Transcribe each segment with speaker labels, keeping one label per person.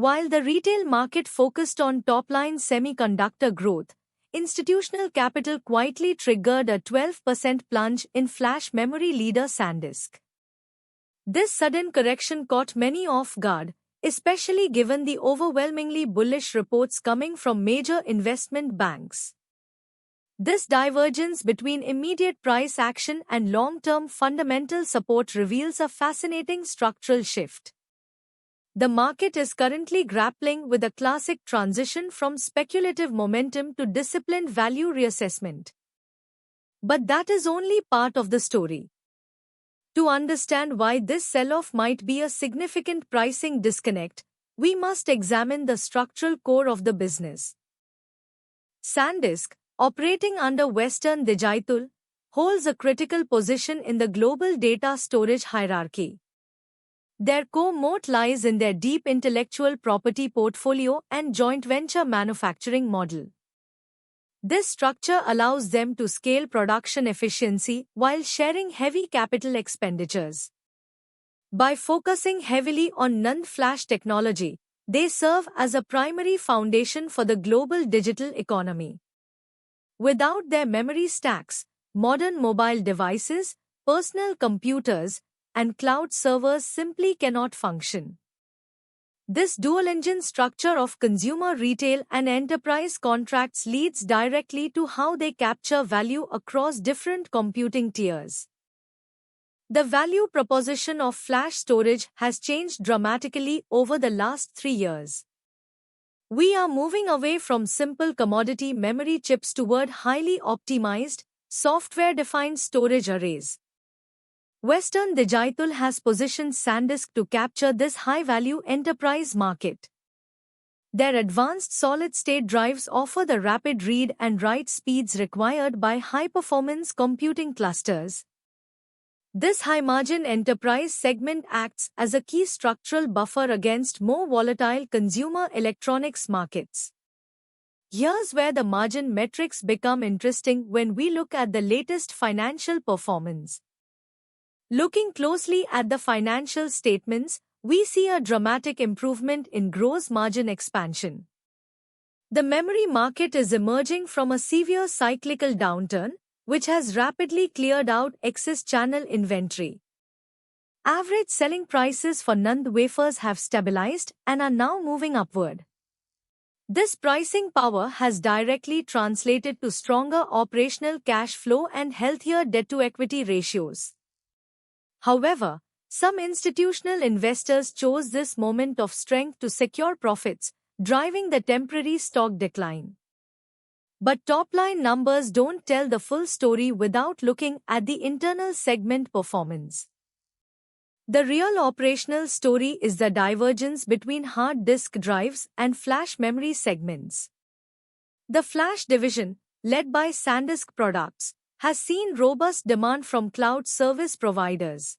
Speaker 1: While the retail market focused on top-line semiconductor growth, institutional capital quietly triggered a 12% plunge in flash memory leader SanDisk. This sudden correction caught many off guard, especially given the overwhelmingly bullish reports coming from major investment banks. This divergence between immediate price action and long-term fundamental support reveals a fascinating structural shift. The market is currently grappling with a classic transition from speculative momentum to disciplined value reassessment. But that is only part of the story. To understand why this sell-off might be a significant pricing disconnect, we must examine the structural core of the business. SanDisk, operating under Western Digital, holds a critical position in the global data storage hierarchy. Their core moat lies in their deep intellectual property portfolio and joint venture manufacturing model. This structure allows them to scale production efficiency while sharing heavy capital expenditures. By focusing heavily on NAND flash technology, they serve as a primary foundation for the global digital economy. Without their memory stacks, modern mobile devices, personal computers, and cloud servers simply cannot function. This dual-engine structure of consumer retail and enterprise contracts leads directly to how they capture value across different computing tiers. The value proposition of flash storage has changed dramatically over the last 3 years. We are moving away from simple commodity memory chips toward highly optimized, software-defined storage arrays. Western Digital has positioned SanDisk to capture this high-value enterprise market. Their advanced solid-state drives offer the rapid read and write speeds required by high-performance computing clusters. This high-margin enterprise segment acts as a key structural buffer against more volatile consumer electronics markets. Here's where the margin metrics become interesting when we look at the latest financial performance. Looking closely at the financial statements, we see a dramatic improvement in gross margin expansion. The memory market is emerging from a severe cyclical downturn, which has rapidly cleared out excess channel inventory. Average selling prices for NAND wafers have stabilized and are now moving upward. This pricing power has directly translated to stronger operational cash flow and healthier debt-to-equity ratios. However, some institutional investors chose this moment of strength to secure profits, driving the temporary stock decline. But top-line numbers don't tell the full story without looking at the internal segment performance. The real operational story is the divergence between hard disk drives and flash memory segments. The flash division, led by SanDisk products, has seen robust demand from cloud service providers.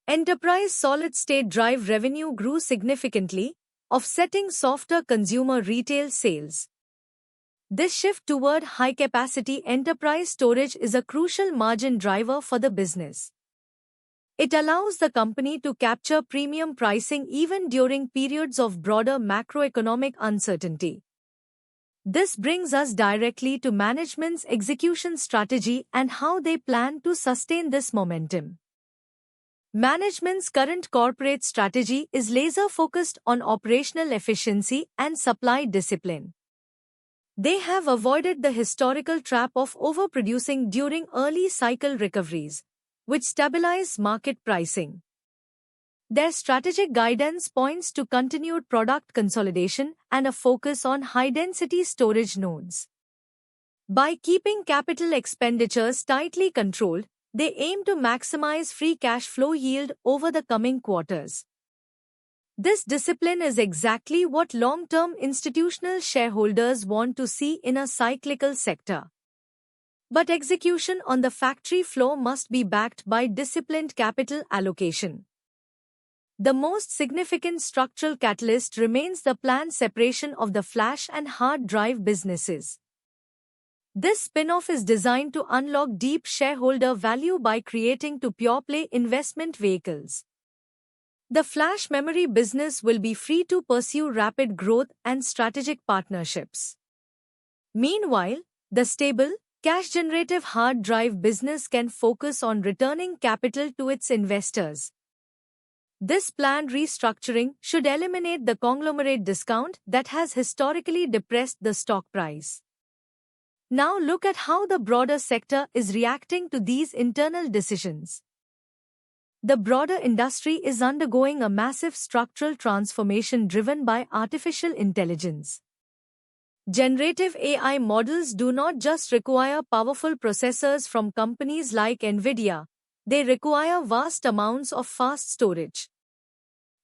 Speaker 1: Enterprise solid-state drive revenue grew significantly, offsetting softer consumer retail sales. This shift toward high-capacity enterprise storage is a crucial margin driver for the business. It allows the company to capture premium pricing even during periods of broader macroeconomic uncertainty. This brings us directly to management's execution strategy and how they plan to sustain this momentum. Management's current corporate strategy is laser-focused on operational efficiency and supply discipline. They have avoided the historical trap of overproducing during early cycle recoveries, which stabilize market pricing. Their strategic guidance points to continued product consolidation and a focus on high-density storage nodes. By keeping capital expenditures tightly controlled, they aim to maximize free cash flow yield over the coming quarters. This discipline is exactly what long-term institutional shareholders want to see in a cyclical sector. But execution on the factory floor must be backed by disciplined capital allocation. The most significant structural catalyst remains the planned separation of the flash and hard drive businesses. This spin-off is designed to unlock deep shareholder value by creating two pure-play investment vehicles. The flash memory business will be free to pursue rapid growth and strategic partnerships. Meanwhile, the stable, cash-generative hard drive business can focus on returning capital to its investors. This planned restructuring should eliminate the conglomerate discount that has historically depressed the stock price. Now look at how the broader sector is reacting to these internal decisions. The broader industry is undergoing a massive structural transformation driven by artificial intelligence. Generative AI models do not just require powerful processors from companies like NVIDIA, they require vast amounts of fast storage.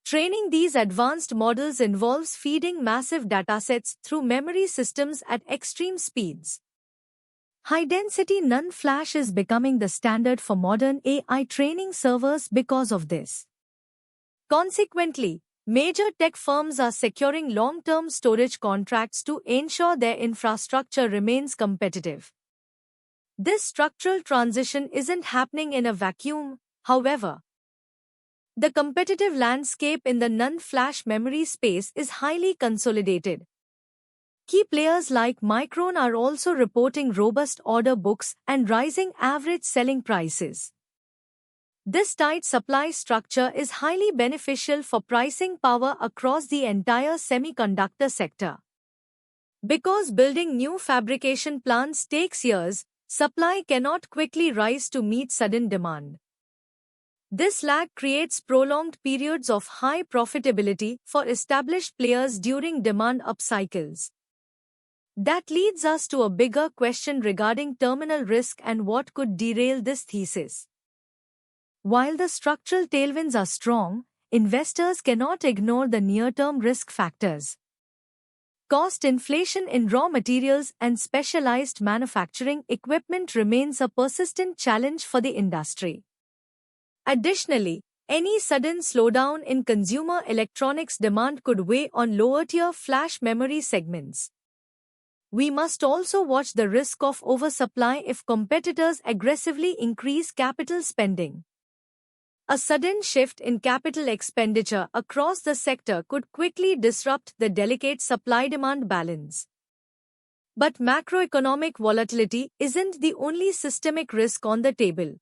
Speaker 1: Training these advanced models involves feeding massive datasets through memory systems at extreme speeds. High-density NAND flash is becoming the standard for modern AI training servers because of this. Consequently, major tech firms are securing long-term storage contracts to ensure their infrastructure remains competitive. This structural transition isn't happening in a vacuum, however. The competitive landscape in the NAND flash memory space is highly consolidated. Key players like Micron are also reporting robust order books and rising average selling prices. This tight supply structure is highly beneficial for pricing power across the entire semiconductor sector. Because building new fabrication plants takes years, supply cannot quickly rise to meet sudden demand. This lag creates prolonged periods of high profitability for established players during demand upcycles. That leads us to a bigger question regarding terminal risk and what could derail this thesis. While the structural tailwinds are strong, investors cannot ignore the near-term risk factors. Cost inflation in raw materials and specialized manufacturing equipment remains a persistent challenge for the industry. Additionally, any sudden slowdown in consumer electronics demand could weigh on lower-tier flash memory segments. We must also watch the risk of oversupply if competitors aggressively increase capital spending. A sudden shift in capital expenditure across the sector could quickly disrupt the delicate supply-demand balance. But macroeconomic volatility isn't the only systemic risk on the table.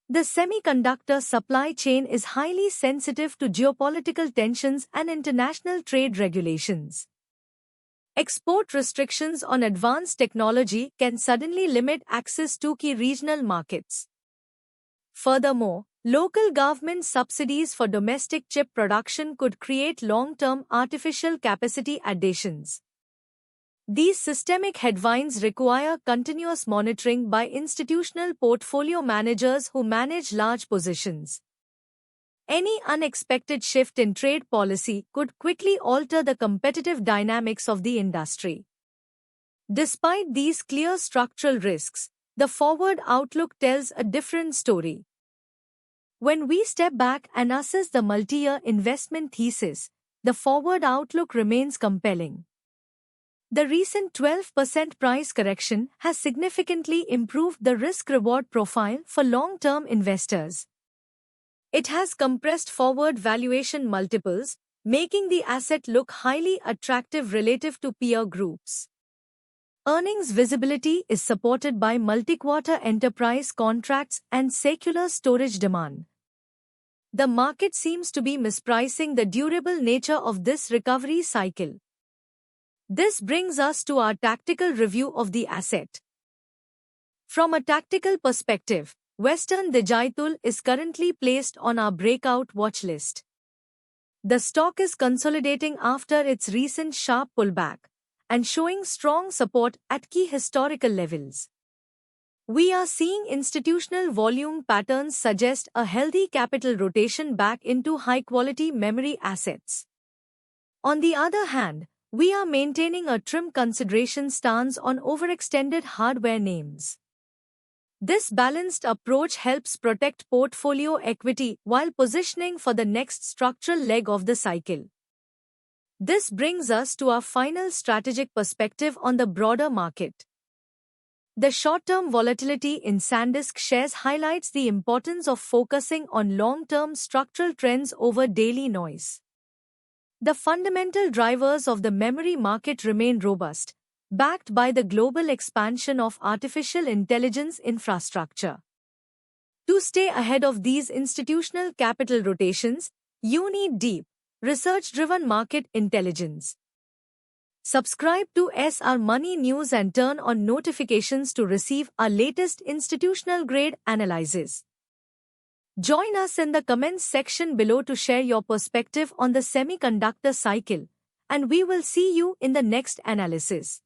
Speaker 1: The semiconductor supply chain is highly sensitive to geopolitical tensions and international trade regulations. Export restrictions on advanced technology can suddenly limit access to key regional markets. Furthermore, local government subsidies for domestic chip production could create long-term artificial capacity additions. These systemic headwinds require continuous monitoring by institutional portfolio managers who manage large positions. Any unexpected shift in trade policy could quickly alter the competitive dynamics of the industry. Despite these clear structural risks, the forward outlook tells a different story. When we step back and assess the multi-year investment thesis, the forward outlook remains compelling. The recent 12% price correction has significantly improved the risk-reward profile for long-term investors. It has compressed forward valuation multiples, making the asset look highly attractive relative to peer groups. Earnings visibility is supported by multi-quarter enterprise contracts and secular storage demand. The market seems to be mispricing the durable nature of this recovery cycle. This brings us to our tactical review of the asset. From a tactical perspective, Western Digital is currently placed on our breakout watch list. The stock is consolidating after its recent sharp pullback and showing strong support at key historical levels. We are seeing institutional volume patterns suggest a healthy capital rotation back into high-quality memory assets. On the other hand, we are maintaining a trim consideration stance on overextended hardware names. This balanced approach helps protect portfolio equity while positioning for the next structural leg of the cycle. This brings us to our final strategic perspective on the broader market. The short-term volatility in SanDisk shares highlights the importance of focusing on long-term structural trends over daily noise. The fundamental drivers of the memory market remain robust, backed by the global expansion of artificial intelligence infrastructure. To stay ahead of these institutional capital rotations, you need deep, research-driven market intelligence. Subscribe to SR Money News and turn on notifications to receive our latest institutional-grade analysis. Join us in the comments section below to share your perspective on the semiconductor cycle, and we will see you in the next analysis.